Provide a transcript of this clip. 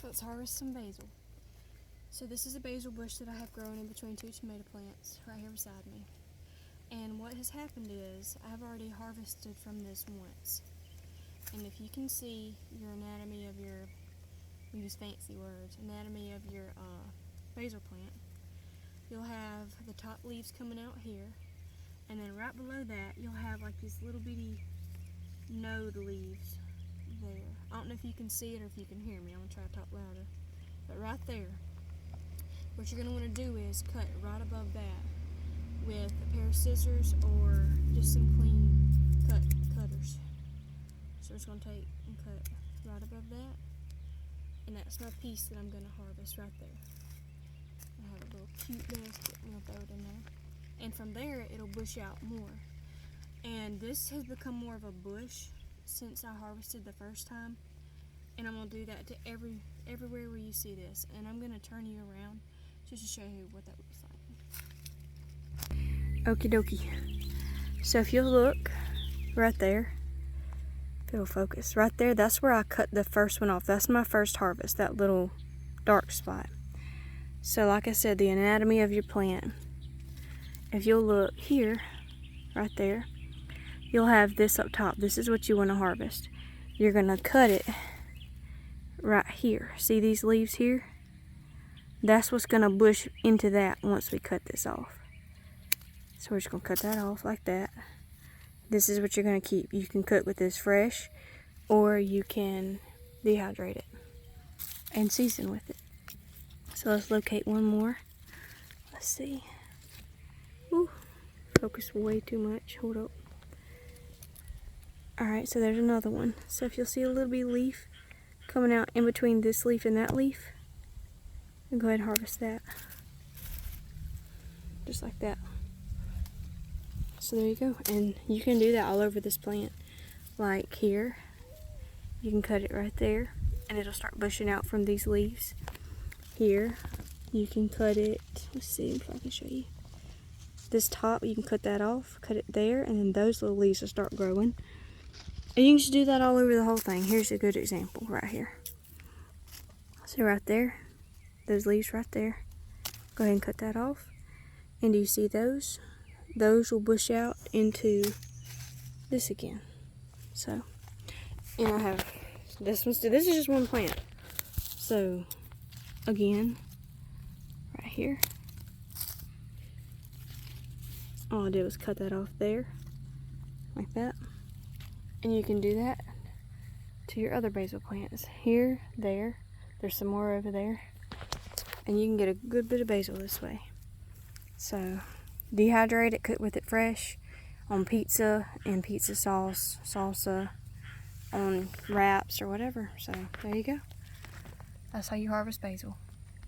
Let's harvest some basil. So this is a basil bush that I have grown in between two tomato plants right here beside me. And what has happened is I've already harvested from this once. And if you can see your anatomy of your, we use fancy words, anatomy of your basil plant, you'll have the top leaves coming out here, and then right below that you'll have like these little bitty node leaves there. I don't know if you can see it or if you can hear me. I'm going to try to talk louder. But right there, what you're going to want to do is cut right above that with a pair of scissors or just some clean cutters. So we're just going to take and cut right above that. And that's my piece that I'm going to harvest right there. I have a little cute basket. I'm going to throw it in there. And from there, it'll bush out more. And this has become more of a bush since I harvested the first time. And I'm going to do that to everywhere where you see this. And I'm going to turn you around just to show you what that looks like. Okie dokie. So if you'll look right there, if it'll focus, right there, that's where I cut the first one off. That's my first harvest, that little dark spot. So like I said, the anatomy of your plant, if you'll look here, right there, you'll have this up top. This is what you want to harvest. You're going to cut it right here. See these leaves here? That's what's going to bush into that once we cut this off. So we're just going to cut that off like that. This is what you're going to keep. You can cook with this fresh, or you can dehydrate it and season with it. So let's locate one more. Let's see. Ooh, focus way too much. Hold up. Alright, so there's another one. So if you'll see a little bitty leaf coming out in between this leaf and that leaf, and go ahead and harvest that. Just like that. So there you go. And you can do that all over this plant. Like here, you can cut it right there, and it'll start bushing out from these leaves. Here, you can cut it, let's see if I can show you. This top, you can cut that off, cut it there, and then those little leaves will start growing. And you can just do that all over the whole thing. Here's a good example right here. So right there, those leaves right there, go ahead and cut that off. And do you see those? Those will bush out into this again. So, and I have this one. This is just one plant. So, again, right here. All I did was cut that off there, like that. And you can do that to your other basil plants. Here, there, there's some more over there. And you can get a good bit of basil this way. So, dehydrate it, cook with it fresh on pizza and pizza sauce, salsa, on wraps or whatever. So, there you go. That's how you harvest basil.